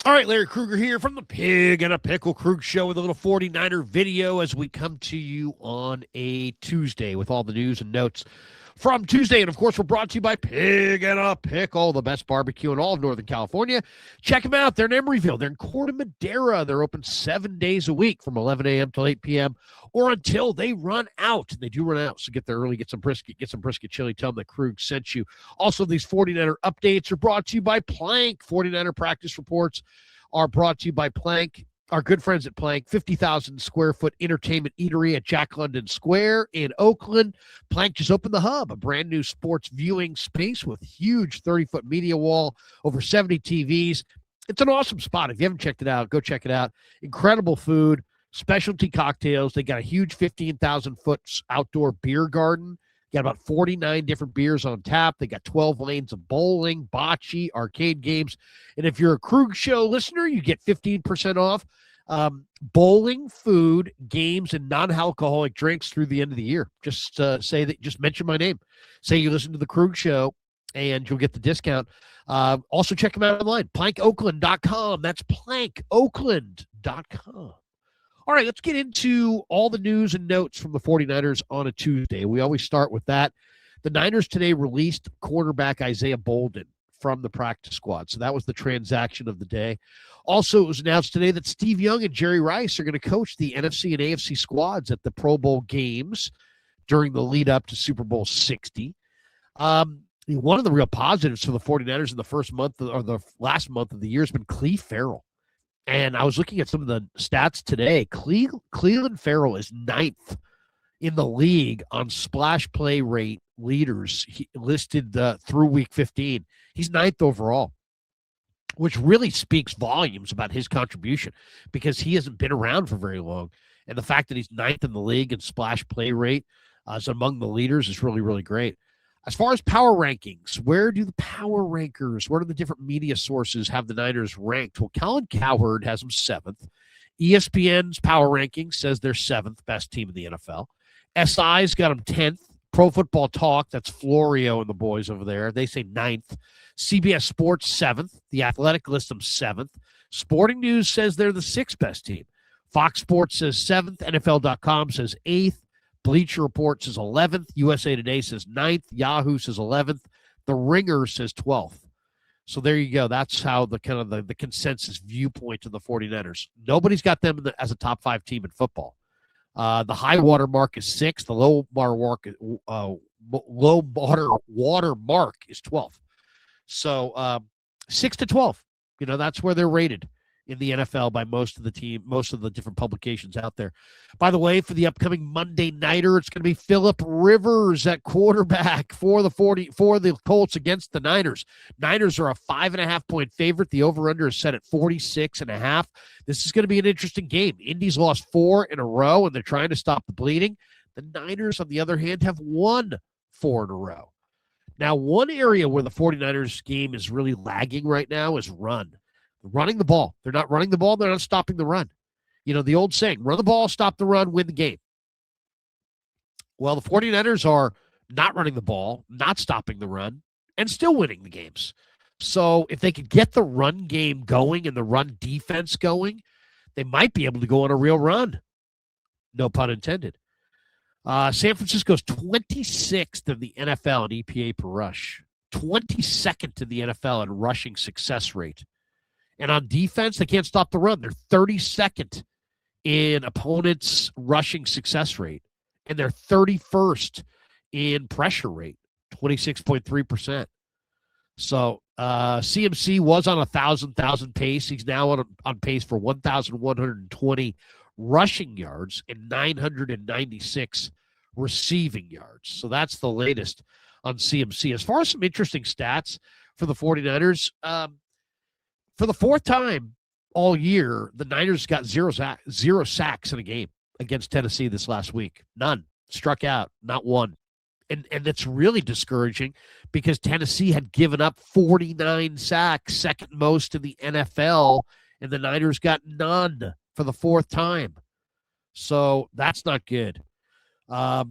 All right, Larry Krueger here from the Pig and a Pickle Krug Show with a little 49er video as we come to you on a Tuesday with all the news and notes from Tuesday. And, of course, we're brought to you by Pig and a Pickle, the best barbecue in all of Northern California. Check them out. They're in Emeryville. They're in Corte Madera. They're open 7 days a week from 11 a.m. till 8 p.m. or until they run out. They do run out, so get there early, get some brisket chili. Tell them that Krug sent you. Also, these 49er updates are brought to you by Plank. 49er practice reports are brought to you by Plank, our good friends at Plank, 50,000 square foot entertainment eatery at Jack London Square in Oakland. Plank just opened the Hub, a brand new sports viewing space with huge 30-foot media wall, over 70 TVs. It's an awesome spot. If you haven't checked it out, go check it out. Incredible food, specialty cocktails. They got a huge 15,000-foot outdoor beer garden. Got about 49 different beers on tap. They got 12 lanes of bowling, bocce, arcade games. And if you're a Krug Show listener, you get 15% off bowling, food, games, and non-alcoholic drinks through the end of the year. Just just mention my name. Say you listen to the Krug Show, and you'll get the discount. Also, check them out online, plankoakland.com. That's plankoakland.com. All right, let's get into all the news and notes from the 49ers on a Tuesday. We always start with that. The Niners today released quarterback Isaiah Bolden from the practice squad. So that was the transaction of the day. Also, it was announced today that Steve Young and Jerry Rice are going to coach the NFC and AFC squads at the Pro Bowl games during the lead up to Super Bowl 60. One of the real positives for the 49ers in the first month or the last month of the year has been Cleve Farrell. And I was looking at some of the stats today. Cleveland Farrell is 9th in the league on splash play rate leaders listed through week 15. He's 9th overall, which really speaks volumes about his contribution because he hasn't been around for very long. And the fact that he's 9th in the league in splash play rate is among the leaders is really, really great. As far as power rankings, where do the power rankers, where do the different media sources have the Niners ranked? Well, Colin Cowherd has them 7th. ESPN's power rankings says they're 7th best team in the NFL. SI's got them 10th. Pro Football Talk, that's Florio and the boys over there, they say 9th. CBS Sports 7th. The Athletic lists them 7th. Sporting News says they're the 6th best team. Fox Sports says 7th. NFL.com says 8th. Bleacher Report says 11th. USA Today says 9th. Yahoo says 11th. The Ringer says 12th. So there you go. That's how the kind of the consensus viewpoint of the 49ers. Nobody's got them as a top 5 team in football. The high water mark is 6th. The low water mark is 12th. So 6 to 12. That's where they're rated in the NFL by most of the different publications out there. By the way, for the upcoming Monday nighter, it's going to be Phillip Rivers at quarterback for the Colts against the Niners. Niners are a 5.5-point favorite. The over/under is set at 46.5. This is going to be an interesting game. Indy's lost 4 in a row, and they're trying to stop the bleeding. The Niners, on the other hand, have won 4 in a row. Now, one area where the 49ers game is really lagging right now is run. Running the ball. They're not running the ball. They're not stopping the run. The old saying, run the ball, stop the run, win the game. Well, the 49ers are not running the ball, not stopping the run, and still winning the games. So if they could get the run game going and the run defense going, they might be able to go on a real run. No pun intended. San Francisco's 26th in the NFL in EPA per rush, 22nd in the NFL in rushing success rate. And on defense, they can't stop the run. They're 32nd in opponents' rushing success rate. And they're 31st in pressure rate, 26.3%. So CMC was on a 1,000 pace. He's now on pace for 1,120 rushing yards and 996 receiving yards. So that's the latest on CMC. As far as some interesting stats for the 49ers, for the 4th time all year, the Niners got zero sacks in a game against Tennessee this last week. None. Struck out, not one. And that's really discouraging because Tennessee had given up 49 sacks, second most in the NFL, and the Niners got none for the 4th time. So that's not good.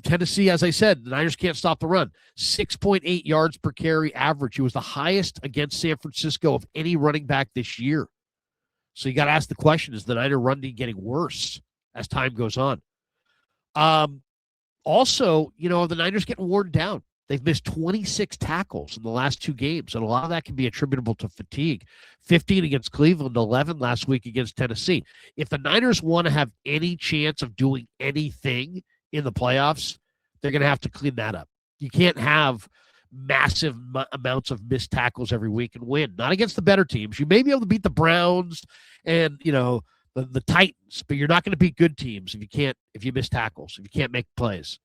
Tennessee, as I said, the Niners can't stop the run. 6.8 yards per carry average. It was the highest against San Francisco of any running back this year. So you got to ask the question, is the Niner run D getting worse as time goes on? Also, the Niners getting worn down. They've missed 26 tackles in the last 2 games, and a lot of that can be attributable to fatigue. 15 against Cleveland, 11 last week against Tennessee. If the Niners want to have any chance of doing anything in the playoffs, they're going to have to clean that up. You can't have massive amounts of missed tackles every week and win. Not against the better teams. You may be able to beat the Browns and, the Titans, but you're not going to beat good teams if you miss tackles, if you can't make plays.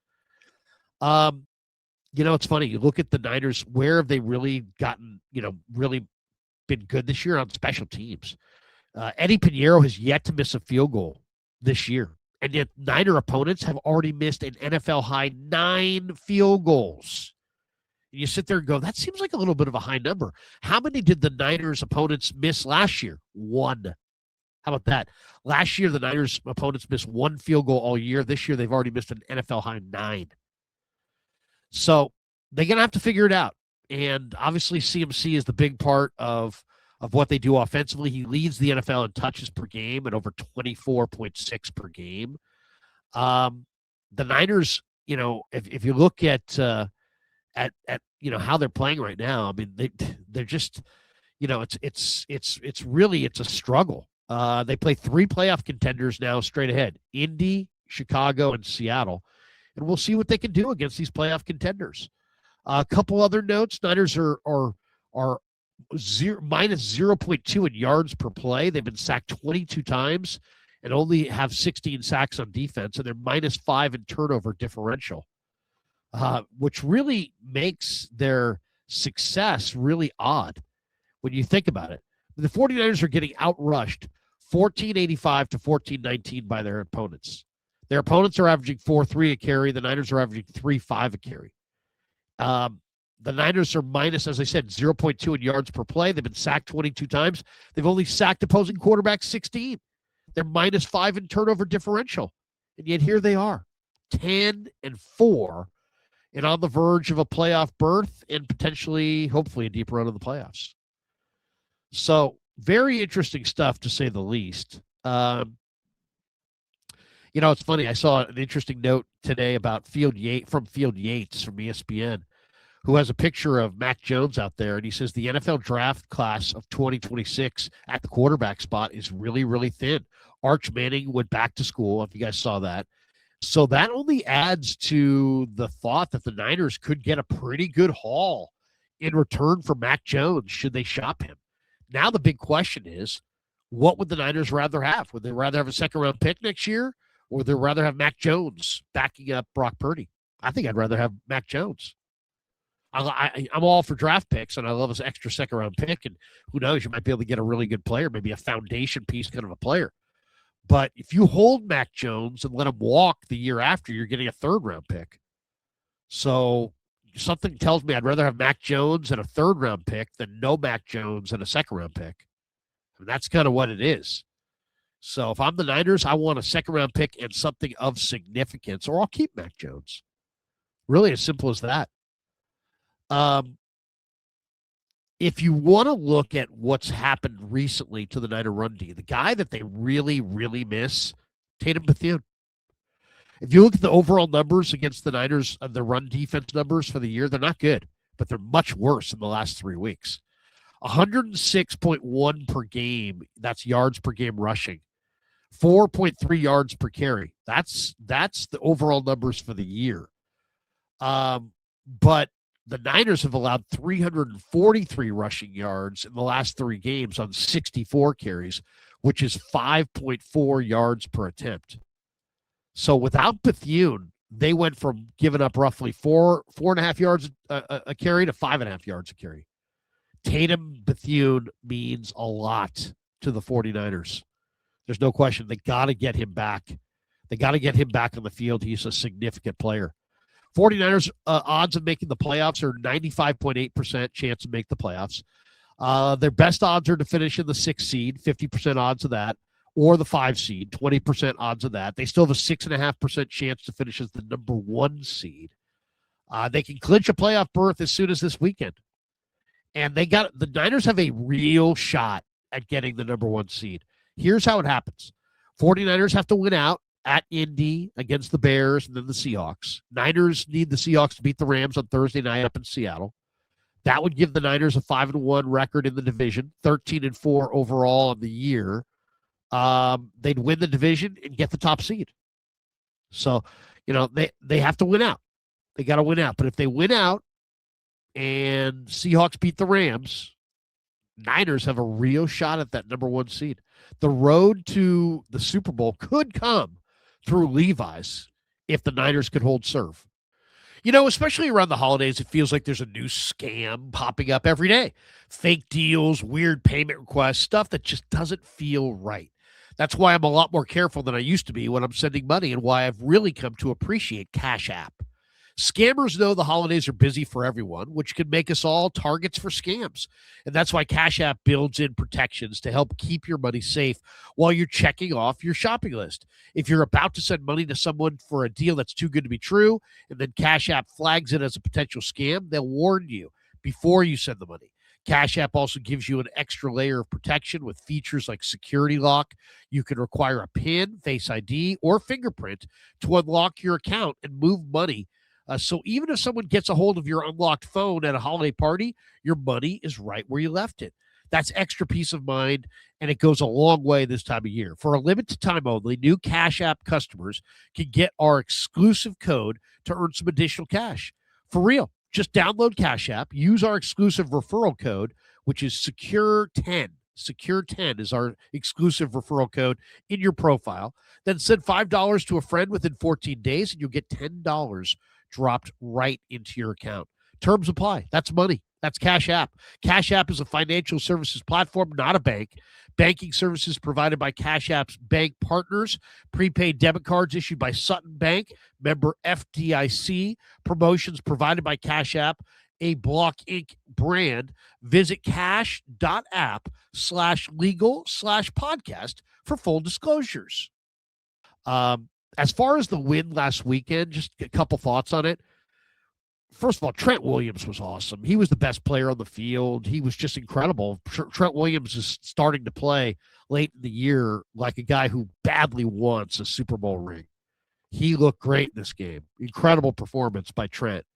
It's funny. You look at the Niners, where have they really gotten, really been good this year on special teams? Eddie Pinheiro has yet to miss a field goal this year. And yet Niner opponents have already missed an NFL high 9 field goals. And you sit there and go, that seems like a little bit of a high number. How many did the Niners opponents miss last year? 1. How about that? Last year, the Niners opponents missed 1 field goal all year. This year, they've already missed an NFL high 9. So they're going to have to figure it out. And obviously, CMC is the big part of what they do offensively. He leads the NFL in touches per game at over 24.6 per game. The Niners, if you look at how they're playing right now, I mean, they're just, it's really a struggle. They play 3 playoff contenders now straight ahead: Indy, Chicago, and Seattle. And we'll see what they can do against these playoff contenders. A couple other notes: Niners are minus 0.2 in yards per play. They've been sacked 22 times and only have 16 sacks on defense, and they're minus 5 in turnover differential, which really makes their success really odd when you think about it. The 49ers are getting outrushed 1485 to 1419 by their opponents. Their opponents are averaging 4.3 a carry. The Niners are averaging 3.5 a carry. The Niners are minus, as I said, 0.2 in yards per play. They've been sacked 22 times. They've only sacked opposing quarterbacks 16. They're minus 5 in turnover differential. And yet here they are, 10-4, and on the verge of a playoff berth and potentially, hopefully, a deep run of the playoffs. So very interesting stuff, to say the least. It's funny. I saw an interesting note today about Field Yates from ESPN, who has a picture of Mac Jones out there, and he says the NFL draft class of 2026 at the quarterback spot is really, really thin. Arch Manning went back to school, if you guys saw that. So that only adds to the thought that the Niners could get a pretty good haul in return for Mac Jones should they shop him. Now the big question is, what would the Niners rather have? Would they rather have a second-round pick next year, or would they rather have Mac Jones backing up Brock Purdy? I think I'd rather have Mac Jones. I'm all for draft picks, and I love this extra second-round pick, and who knows, you might be able to get a really good player, maybe a foundation piece kind of a player. But if you hold Mac Jones and let him walk the year after, you're getting a third-round pick. So something tells me I'd rather have Mac Jones and a third-round pick than no Mac Jones and a second-round pick. And that's kind of what it is. So if I'm the Niners, I want a second-round pick and something of significance, or I'll keep Mac Jones. Really as simple as that. If you want to look at what's happened recently to the Niner run D, the guy that they really, really miss, Tatum Bethune. If you look at the overall numbers against the Niners, the run defense numbers for the year, they're not good, but they're much worse in the last 3 weeks. 106.1 per game, that's yards per game rushing. 4.3 yards per carry. That's the overall numbers for the year. But the Niners have allowed 343 rushing yards in the last 3 games on 64 carries, which is 5.4 yards per attempt. So without Bethune, they went from giving up roughly 4.5 yards a carry to 5.5 yards a carry. Tatum Bethune means a lot to the 49ers. There's no question. They got to get him back. They got to get him back on the field. He's a significant player. 49ers odds of making the playoffs are 95.8% chance to make the playoffs. Their best odds are to finish in the 6th seed, 50% odds of that, or the 5 seed, 20% odds of that. They still have a 6.5% chance to finish as the number 1 seed. They can clinch a playoff berth as soon as this weekend. And the Niners have a real shot at getting the number 1 seed. Here's how it happens. 49ers have to win out at Indy against the Bears and then the Seahawks. Niners need the Seahawks to beat the Rams on Thursday night up in Seattle. That would give the Niners a 5-1 record in the division, 13-4 overall on the year. They'd win the division and get the top seed. So, they have to win out. They got to win out. But if they win out and Seahawks beat the Rams, Niners have a real shot at that number 1 seed. The road to the Super Bowl could come through Levi's if the Niners could hold serve. Especially around the holidays, it feels like there's a new scam popping up every day. Fake deals, weird payment requests, stuff that just doesn't feel right. That's why I'm a lot more careful than I used to be when I'm sending money, and why I've really come to appreciate Cash App. Scammers know the holidays are busy for everyone, which can make us all targets for scams. And that's why Cash App builds in protections to help keep your money safe while you're checking off your shopping list. If you're about to send money to someone for a deal that's too good to be true, and then Cash App flags it as a potential scam, they'll warn you before you send the money. Cash App also gives you an extra layer of protection with features like security lock. You can require a PIN, Face ID, or fingerprint to unlock your account and move money. So even if someone gets a hold of your unlocked phone at a holiday party, your money is right where you left it. That's extra peace of mind, and it goes a long way this time of year. For a limited time only, new Cash App customers can get our exclusive code to earn some additional cash. For real, just download Cash App, use our exclusive referral code, which is Secure10. Secure10 is our exclusive referral code in your profile. Then send $5 to a friend within 14 days, and you'll get $10 dropped right into your account. Terms apply. That's money. That's Cash App. Cash App is a financial services platform, not a bank. Banking services provided by Cash App's bank partners. Prepaid debit cards issued by Sutton Bank, member FDIC. Promotions provided by Cash App, a Block Inc. brand. Visit cash.app/legal/podcast for full disclosures. As far as the win last weekend, just a couple thoughts on it. First of all, Trent Williams was awesome. He was the best player on the field. He was just incredible. Trent Williams is starting to play late in the year like a guy who badly wants a Super Bowl ring. He looked great in this game. Incredible performance by Trent.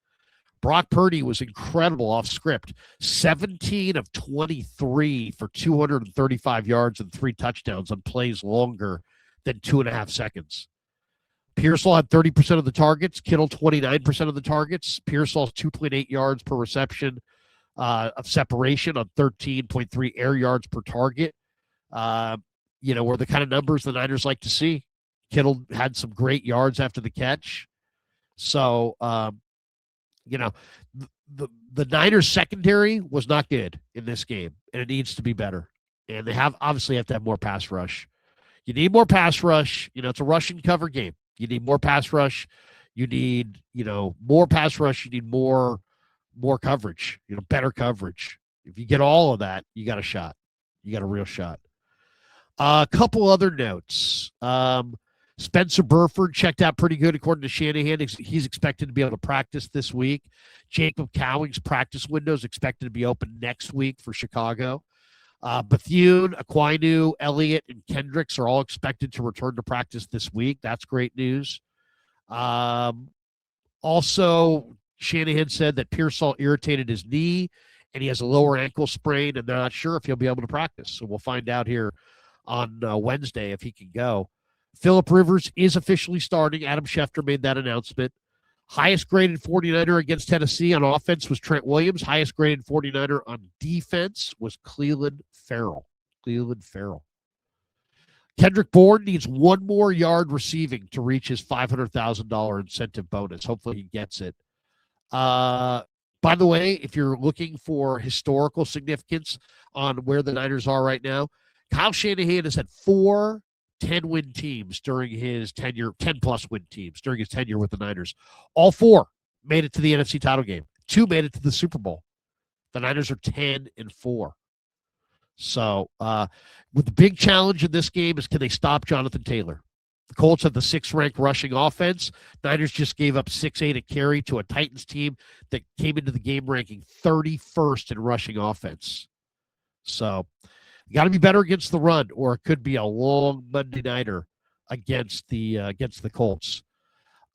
Brock Purdy was incredible off script. 17 of 23 for 235 yards and 3 touchdowns on plays longer than 2.5 seconds. Pearsall had 30% of the targets. Kittle 29% of the targets. Pearsall's 2.8 yards per reception of separation on 13.3 air yards per target. Were the kind of numbers the Niners like to see. Kittle had some great yards after the catch. So, the Niners secondary was not good in this game, and it needs to be better. And they obviously have to have more pass rush. You need more pass rush. It's a rush and cover game. You need more pass rush. You need, more pass rush. You need more coverage, better coverage. If you get all of that, you got a shot. You got a real shot. A couple other notes. Spencer Burford checked out pretty good according to Shanahan. He's expected to be able to practice this week. Jacob Cowing's practice window is expected to be open next week for Chicago. Bethune, Aquinu, Elliott, and Kendricks are all expected to return to practice this week. That's great news. Also, Shanahan said that Pearsall irritated his knee, and he has a lower ankle sprain, and they're not sure if he'll be able to practice. So we'll find out here on Wednesday if he can go. Phillip Rivers is officially starting. Adam Schefter made that announcement. Highest graded 49er against Tennessee on offense was Trent Williams. Highest graded 49er on defense was Cleveland Farrell. Kendrick Bourne needs one more yard receiving to reach his $500,000 incentive bonus. Hopefully he gets it. By the way, if you're looking for historical significance on where the Niners are right now, Kyle Shanahan has had 4 10-win teams during his tenure, 10-plus win teams during his tenure with the Niners. All 4 made it to the NFC title game. 2 made it to the Super Bowl. The Niners are 10-4. So, with the big challenge in this game is, can they stop Jonathan Taylor? The Colts have the 6th-ranked rushing offense. Niners just gave up 6-8 at carry to a Titans team that came into the game ranking 31st in rushing offense. So, You got to be better against the run, or it could be a long Monday nighter against the Colts.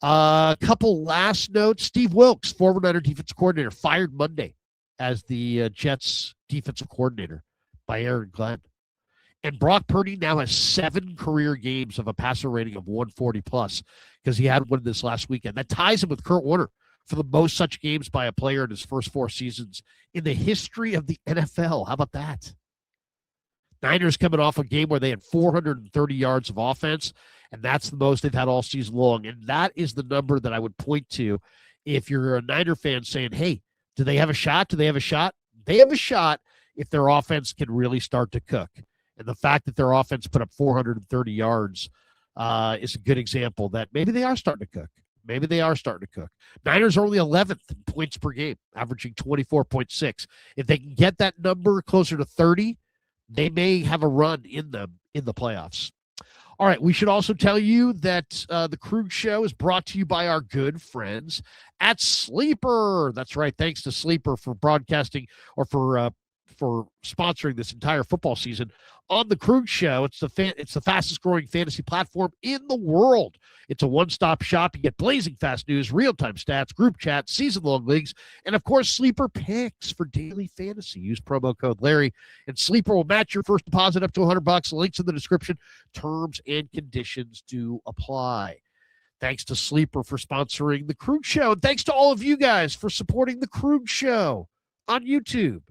A couple last notes. Steve Wilks, former Niner defensive coordinator, fired Monday as the Jets defensive coordinator by Aaron Glenn. And Brock Purdy now has 7 career games of a passer rating of 140 plus because he had one this last weekend. That ties him with Kurt Warner for the most such games by a player in his first 4 seasons in the history of the NFL. How about that? Niners coming off a game where they had 430 yards of offense, and that's the most they've had all season long. And that is the number that I would point to if you're a Niner fan saying, hey, do they have a shot? Do they have a shot? They have a shot if their offense can really start to cook. And the fact that their offense put up 430 yards is a good example that maybe they are starting to cook. Maybe they are starting to cook. Niners are only 11th in points per game, averaging 24.6. If they can get that number closer to 30, they may have a run in the playoffs. All right, we should also tell you that the Krug Show is brought to you by our good friends at Sleeper. That's right. Thanks to Sleeper for broadcasting or for sponsoring this entire football season on the Krug Show. It's the fastest growing fantasy platform in the world. It's a one-stop shop. You get blazing fast news, real-time stats, group chat, season-long leagues, and of course, Sleeper picks for daily fantasy. Use promo code Larry, and Sleeper will match your first deposit up to $100. Links in the description. Terms and conditions do apply. Thanks to Sleeper for sponsoring the Krug Show, and thanks to all of you guys for supporting the Krug Show on YouTube.